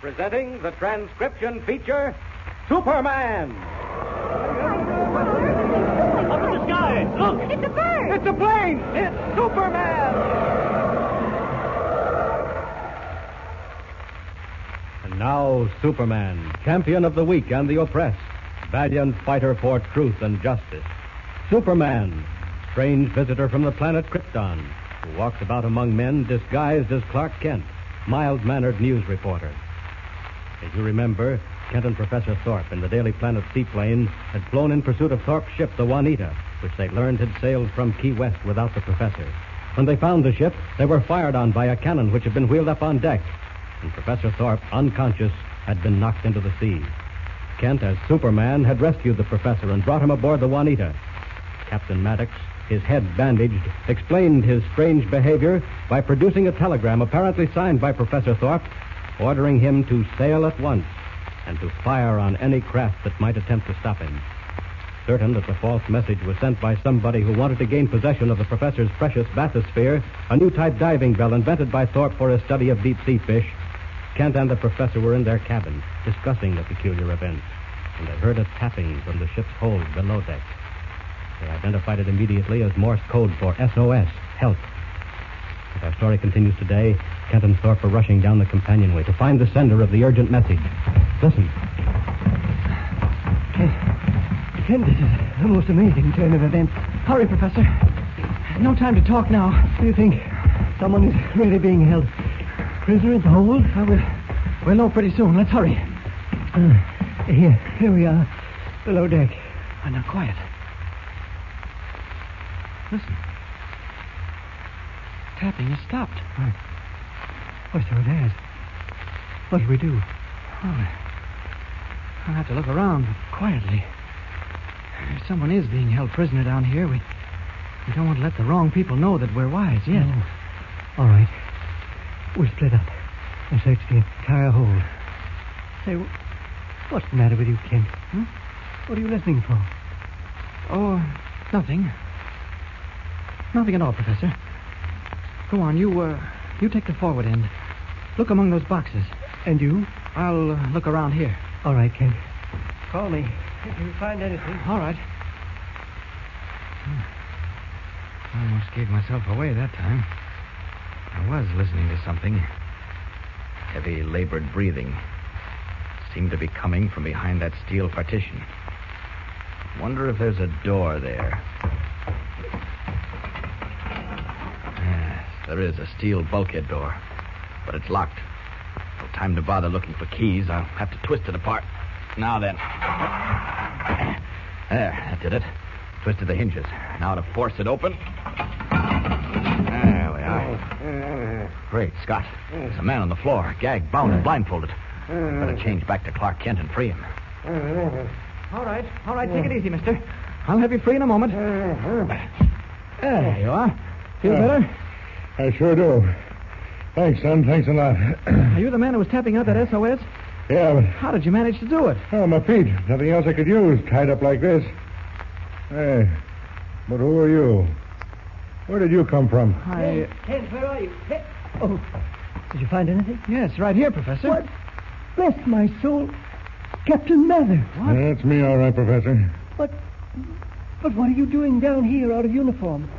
presenting the transcription feature, Superman. Up in the sky! Look! It's a bird! It's a plane! It's Superman! And now, Superman, champion of the weak and the oppressed, valiant fighter for truth and justice. Superman, strange visitor from the planet Krypton, who walks about among men disguised as Clark Kent, mild-mannered news reporter. As you remember, Kent and Professor Thorpe in the Daily Planet seaplane had flown in pursuit of Thorpe's ship, the Juanita, which they learned had sailed from Key West without the professor. When they found the ship, they were fired on by a cannon which had been wheeled up on deck, and Professor Thorpe, unconscious, had been knocked into the sea. Kent, as Superman, had rescued the professor and brought him aboard the Juanita. Captain Maddox, his head bandaged, explained his strange behavior by producing a telegram apparently signed by Professor Thorpe, ordering him to sail at once and to fire on any craft that might attempt to stop him. Certain that the false message was sent by somebody who wanted to gain possession of the professor's precious bathysphere, a new type diving bell invented by Thorpe for his study of deep-sea fish, Kent and the professor were in their cabin discussing the peculiar event, and they heard a tapping from the ship's hold below deck. They identified it immediately as Morse code for SOS, help. As our story continues today, Kent and Thorpe are rushing down the companionway to find the sender of the urgent message. Listen. Kent, this is the most amazing turn of events. Hurry, Professor. No time to talk now. Do you think someone is really being held prisoner in the hold? We'll know pretty soon. Let's hurry. Here we are, below deck. Now, quiet. Listen. Tapping has stopped. Oh, so it has. What do we do? Oh, I'll have to look around quietly. If someone is being held prisoner down here, we don't want to let the wrong people know that we're wise yet. No. All right. We'll split up and search the entire hold. Say, what's the matter with you, Kent? What are you listening for? Oh, nothing. Nothing at all, Professor. Go on, you take the forward end. Look among those boxes. And you? I'll look around here. All right, Kent. Call me if you find anything. All right. I almost gave myself away that time. I was listening to something. Heavy, labored breathing. Seemed to be coming from behind that steel partition. Wonder if there's a door there. Yes, there is a steel bulkhead door, but it's locked. No time to bother looking for keys. I'll have to twist it apart. Now then. There, that did it. Twisted the hinges. Now to force it open. There we are. Great Scott. There's a man on the floor, gagged, bound, and blindfolded. Better change back to Clark Kent and free him. All right. Take it easy, mister. I'll have you free in a moment. There you are. Feel better? I sure do. Thanks, son. Thanks a lot. Are you the man who was tapping out that SOS? Yeah, but... How did you manage to do it? Oh, my feet. Nothing else I could use, tied up like this. Hey, but who are you? Where did you come from? Kent, where are you? Oh, did you find anything? Yes, right here, Professor. What? Bless my soul. Captain Mather. What? That's me, all right, Professor. But what are you doing down here out of uniform?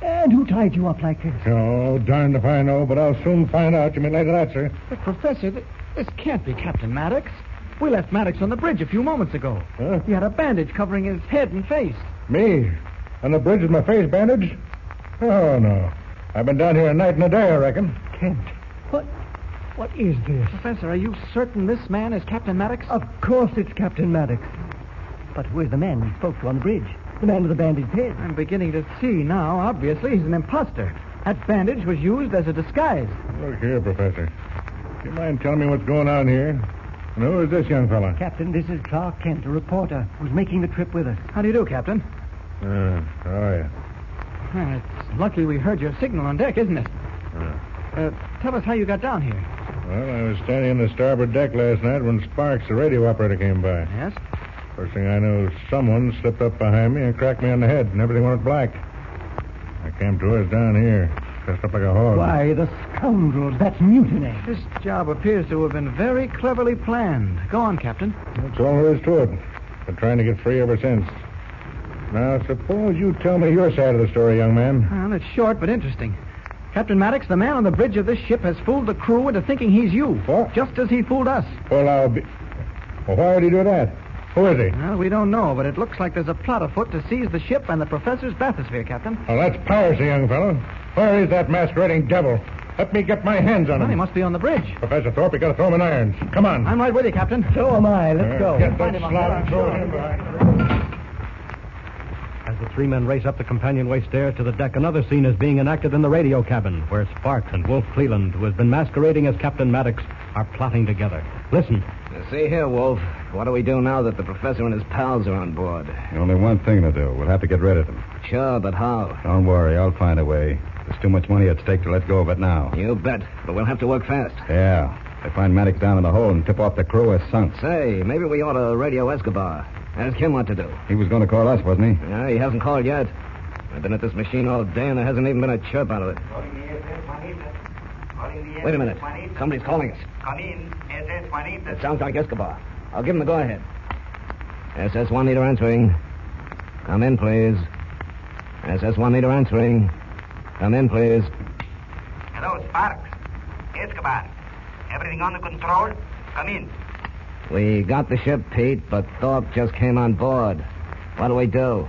And who tied you up like this? Oh, darned if I know, but I'll soon find out. You may later that, sir. But, Professor, this can't be Captain Maddox. We left Maddox on the bridge a few moments ago. Huh? He had a bandage covering his head and face. Me? On the bridge with my face bandaged? Oh, no. I've been down here a night and a day, I reckon. Kent, what is this? Professor, are you certain this man is Captain Maddox? Of course it's Captain Maddox. But who is the man we spoke to on the bridge? The man with the bandaged head. I'm beginning to see now. Obviously, he's an imposter. That bandage was used as a disguise. Look here, Professor. Do you mind telling me what's going on here? And who is this young fella? Captain, this is Clark Kent, a reporter who's making the trip with us. How do you do, Captain? How are you? Well, it's lucky we heard your signal on deck, isn't it? Tell us how you got down here. Well, I was standing on the starboard deck last night when Sparks, the radio operator, came by. Yes? First thing I knew, someone slipped up behind me and cracked me on the head, and everything went black. I came to us down here. dressed up like a hog. Why, the scoundrels. That's mutiny. This job appears to have been very cleverly planned. Go on, Captain. That's all there is to it. Been trying to get free ever since. Now, suppose you tell me your side of the story, young man. Well, it's short but interesting. Captain Maddox, the man on the bridge of this ship has fooled the crew into thinking he's you. What? Just as he fooled us. Well, Well, why would he do that? Who is he? Well, we don't know, but it looks like there's a plot afoot to seize the ship and the professor's bathysphere, Captain. Well, that's piracy, young fellow. Where is that masquerading devil? Let me get my hands on Well, he him. must be on the bridge. Professor Thorpe, you gotta throw him in irons. Come on. I'm right with you, Captain. So am I. Let's go. Get that Find him on slot the and throw him behind. As the three men race up the companionway stairs to the deck, another scene is being enacted in the radio cabin, where Sparks and Wolf Cleland, who has been masquerading as Captain Maddox, are plotting together. Listen. See here, Wolf. What do we do now that the professor and his pals are on board? Only one thing to do. We'll have to get rid of them. Sure, but how? Don't worry, I'll find a way. There's too much money at stake to let go of it now. You bet. But we'll have to work fast. Yeah. They find Maddox down in the hole and tip off the crew as sunk. Say, maybe we ought to radio Escobar. Ask him what to do. He was going to call us, wasn't he? Yeah, he hasn't called yet. I've been at this machine all day, and there hasn't even been a chirp out of it. Wait a minute. Somebody's calling us. Come in, SS Juanita. It sounds like Escobar. I'll give him the go-ahead. SS Juanita answering. Come in, please. SS Juanita answering. Come in, please. Hello, Sparks. Escobar. Everything under control? Come in. We got the ship, Pete, but Thorpe just came on board. What do we do?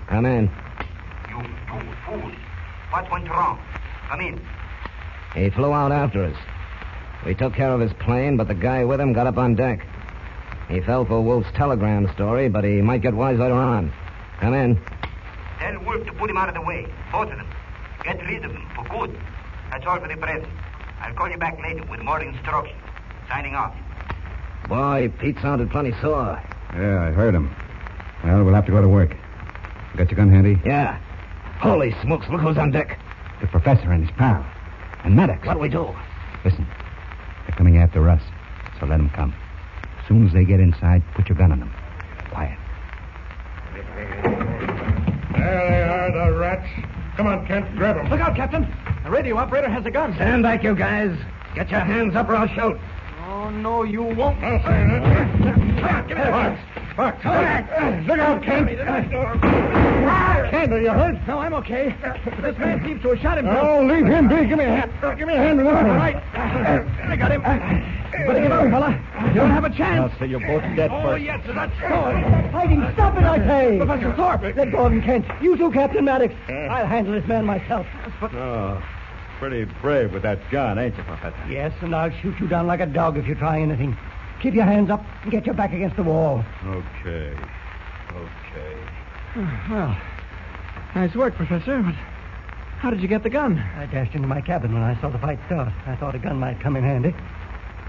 Come in. You two fools. What went wrong? Come in. He flew out after us. We took care of his plane, but the guy with him got up on deck. He fell for Wolf's telegram story, but he might get wise later on. Come in. Tell Wolf to put him out of the way. Both of them. Get rid of them for good. That's all for the present. I'll call you back later with more instructions. Signing off. Boy, Pete sounded plenty sore. Yeah, I heard him. Well, we'll have to go to work. Got your gun handy? Yeah. Holy smokes, look who's on deck. The professor and his pal. And Maddox. What do we do? Listen, they're coming after us, so let them come. As soon as they get inside, put your gun on them. Quiet. There they are, the rats. Come on, Kent, grab them. Look out, Captain. The radio operator has a gun. Stand back, you guys. Get your hands up or I'll shoot. Oh, no, you won't. I'll say that. Give me the box. Fox. Look out, Kent. Kent, are you hurt? No, I'm okay. This man seems to have shot himself. Oh, leave him be. Give me a hand. Give me a hand with this one. All right. I got him. Better give up, fella. You don't have a chance. I'll say you're both dead Oh, first. yes, that's so. Fighting. Stop it, I say. Professor Thorpe. Let go of him, Kent. You too, Captain Maddox. I'll handle this man myself. Oh, pretty brave with that gun, ain't you, Professor? Yes, and I'll shoot you down like a dog if you try anything. Keep your hands up and get your back against the wall. Okay. Well, nice work, Professor, but how did you get the gun? I dashed into my cabin when I saw the fight start. I thought a gun might come in handy.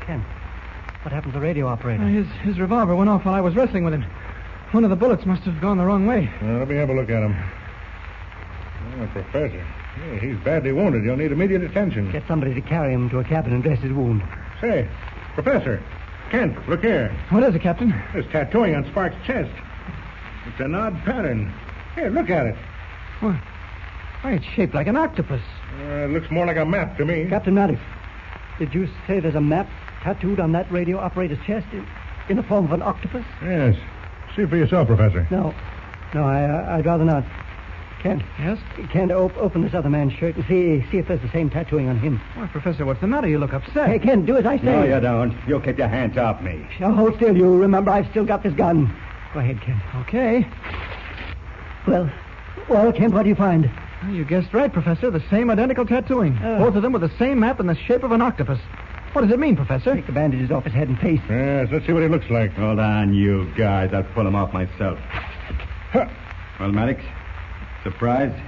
Kent, what happened to the radio operator? His revolver went off while I was wrestling with him. One of the bullets must have gone the wrong way. Let me have a look at him. Oh, Professor. Yeah, he's badly wounded. You'll need immediate attention. Get somebody to carry him to a cabin and dress his wound. Say, Professor. Kent, look here. What is it, Captain? There's tattooing on Sparks' chest. It's an odd pattern. Here, look at it. Why, it's shaped like an octopus. It looks more like a map to me. Captain Maddox, did you say there's a map tattooed on that radio operator's chest in the form of an octopus? Yes. See for yourself, Professor. No, I'd rather not. Kent. Yes? Kent, open this other man's shirt and see if there's the same tattooing on him. Why, Professor, what's the matter? You look upset. Hey, Kent, do as I say. No, you don't. You'll keep your hands off me. Now, hold still, you. Remember, I've still got this gun. Go ahead, Kent. Okay. Well, Kent, what do you find? Well, you guessed right, Professor. The same identical tattooing. Both of them with the same map in the shape of an octopus. What does it mean, Professor? Take the bandages off his head and face. Yes, let's see what he looks like. Hold on, you guys. I'll pull him off myself. Huh. Well, Maddox, surprised?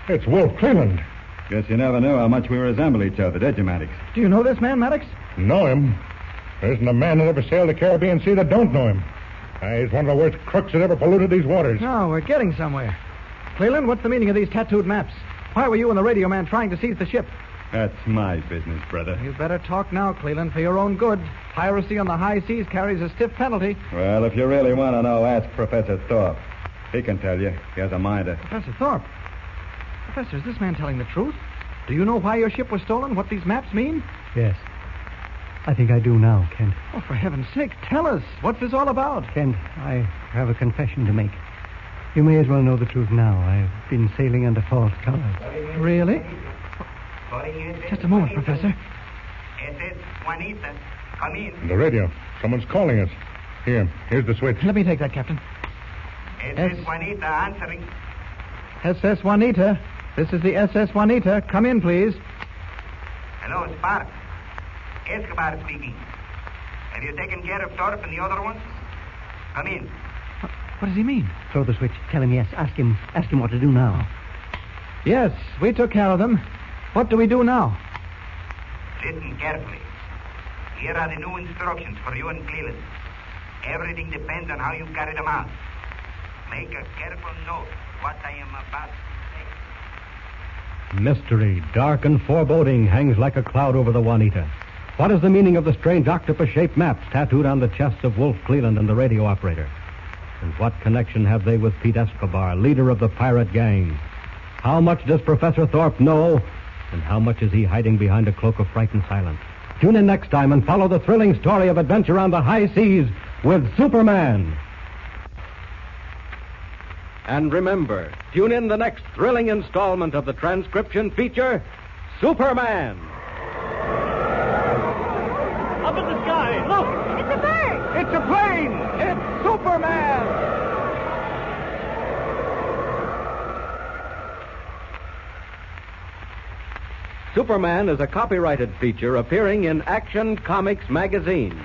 It's Wolf Cleland. Guess you never knew how much we resemble each other, did you, Maddox? Do you know this man, Maddox? Know him? There isn't a man that ever sailed the Caribbean Sea that don't know him. He's one of the worst crooks that ever polluted these waters. No, we're getting somewhere. Cleland, what's the meaning of these tattooed maps? Why were you and the radio man trying to seize the ship? That's my business, brother. You better talk now, Cleland, for your own good. Piracy on the high seas carries a stiff penalty. Well, if you really want to know, ask Professor Thorpe. He can tell you. He has a minder. Professor Thorpe. Professor, is this man telling the truth? Do you know why your ship was stolen? What these maps mean? Yes. I think I do now, Kent. Oh, for heaven's sake, tell us. What's this all about? Kent, I have a confession to make. You may as well know the truth now. I've been sailing under false colors. Really? Just a moment, Professor. SS Juanita, come in. The radio. Someone's calling us. Here's the switch. Let me take that, Captain. SS Juanita answering. SS Juanita. This is the SS Juanita. Come in, please. Hello, Sparks. Escobar speaking. Have you taken care of Thorpe and the other ones? Come in. What does he mean? Throw the switch. Tell him yes. Ask him what to do now. Yes, we took care of them. What do we do now? Listen carefully. Here are the new instructions for you and Cleland. Everything depends on how you carry them out. Make a careful note of what I am about to say. Mystery, dark and foreboding, hangs like a cloud over the Juanita. What is the meaning of the strange octopus-shaped maps tattooed on the chests of Wolf Cleland and the radio operator? And what connection have they with Pete Escobar, leader of the pirate gang? How much does Professor Thorpe know? And how much is he hiding behind a cloak of frightened silence? Tune in next time and follow the thrilling story of adventure on the high seas with Superman. And remember, tune in the next thrilling installment of the transcription feature, Superman. Up in the sky, look! It's a bird! It's a plane! It's Superman! Superman is a copyrighted feature appearing in Action Comics magazine.